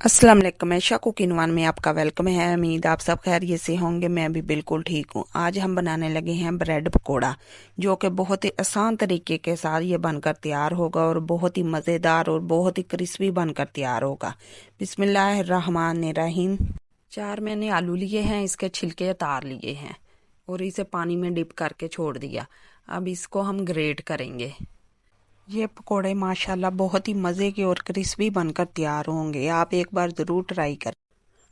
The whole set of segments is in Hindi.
अस्सलाम वालेकुम। ऐशा कुकिंग वन में आपका वेलकम है। उम्मीद आप सब खैरियत से होंगे। मैं भी बिल्कुल ठीक हूँ। आज हम बनाने लगे हैं ब्रेड पकोड़ा, जो कि बहुत ही आसान तरीके के साथ ये बनकर तैयार होगा और बहुत ही मज़ेदार और बहुत ही क्रिस्पी बनकर तैयार होगा। बिस्मिल्लाहिर्रहमानिर्रहीम। 4 मैंने आलू लिए हैं, इसके छिलके उतार लिए हैं और इसे पानी में डिप करके छोड़ दिया। अब इसको हम ग्रेट करेंगे। ये पकोड़े माशाल्लाह बहुत ही मज़े के और क्रिस्पी बनकर तैयार होंगे। आप एक बार ज़रूर ट्राई करें।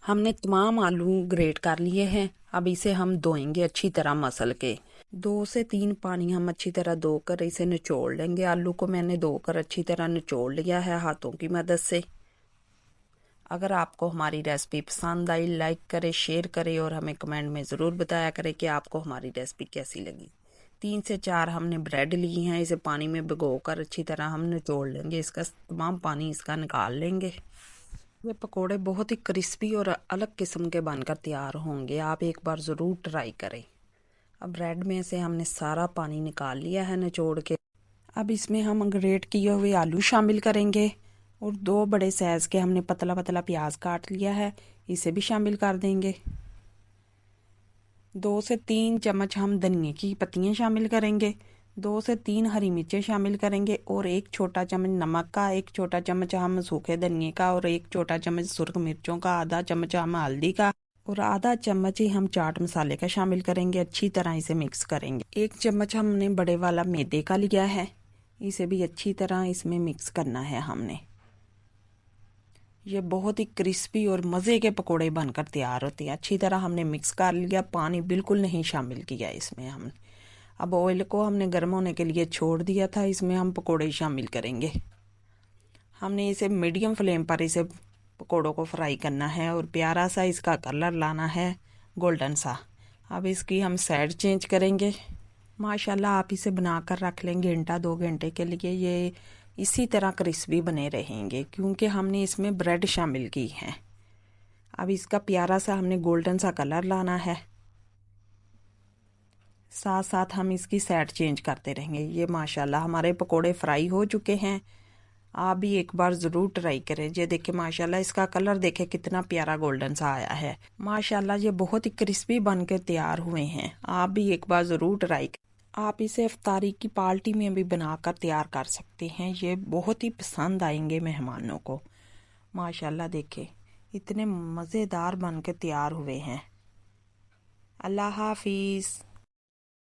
हमने तमाम आलू ग्रेट कर लिए हैं। अब इसे हम धोएंगे अच्छी तरह मसल के। 2 से 3 पानी हम अच्छी तरह धोकर इसे निचोड़ लेंगे। आलू को मैंने धोकर अच्छी तरह निचोड़ लिया है हाथों की मदद से। अगर आपको हमारी रेसिपी पसंद आई, लाइक करें, शेयर करें और हमें कमेंट में ज़रूर बताया करें कि आपको हमारी रेसिपी कैसी लगी। 3 से 4 हमने ब्रेड ली हैं, इसे पानी में भिगोकर अच्छी तरह हम निचोड़ लेंगे। इसका तमाम पानी इसका निकाल लेंगे। ये पकोड़े बहुत ही क्रिस्पी और अलग किस्म के बनकर तैयार होंगे। आप एक बार ज़रूर ट्राई करें। अब ब्रेड में से हमने सारा पानी निकाल लिया है निचोड़ के। अब इसमें हम ग्रेट किए हुए आलू शामिल करेंगे और 2 बड़े साइज़ के हमने पतला पतला प्याज काट लिया है, इसे भी शामिल कर देंगे। 2 से 3 चम्मच हम धनिया की पत्तियां शामिल करेंगे। 2 से 3 हरी मिर्चें शामिल करेंगे और 1 छोटा चम्मच नमक का, 1 छोटा चम्मच हम सूखे धनिया का और 1 छोटा चम्मच सुर्ख मिर्चों का, आधा चम्मच हम हल्दी का और आधा चम्मच ही हम चाट मसाले का शामिल करेंगे। अच्छी तरह इसे मिक्स करेंगे। 1 चम्मच हमने बड़े वाला मैदे का लिया है, इसे भी अच्छी तरह इसमें मिक्स करना है हमने। ये बहुत ही क्रिस्पी और मज़े के पकोड़े बनकर तैयार होते हैं। अच्छी तरह हमने मिक्स कर लिया, पानी बिल्कुल नहीं शामिल किया इसमें हमने। अब ऑयल को हमने गर्म होने के लिए छोड़ दिया था, इसमें हम पकोड़े शामिल करेंगे। हमने इसे मीडियम फ्लेम पर इसे पकोड़ों को फ्राई करना है और प्यारा सा इसका कलर लाना है, गोल्डन सा। अब इसकी हम साइड चेंज करेंगे। माशाल्लाह आप इसे बनाकर रख लेंगे 1-2 घंटे के लिए, ये इसी तरह क्रिस्पी बने रहेंगे क्योंकि हमने इसमें ब्रेड शामिल की है। अब इसका प्यारा सा हमने गोल्डन सा कलर लाना है, साथ साथ हम इसकी साइड चेंज करते रहेंगे। ये माशाल्लाह हमारे पकोड़े फ्राई हो चुके हैं। आप भी एक बार ज़रूर ट्राई करें। ये देखें माशाल्लाह इसका कलर देखें कितना प्यारा गोल्डन सा आया है। माशाल्लाह ये बहुत ही क्रिस्पी बन के तैयार हुए हैं। आप भी एक बार ज़रूर ट्राई करें। आप इसे इफ्तारी की पार्टी में भी बनाकर तैयार कर सकते हैं। ये बहुत ही पसंद आएंगे मेहमानों को। माशाल्लाह देखें इतने मज़ेदार बन के तैयार हुए हैं। अल्लाह हाफिज़।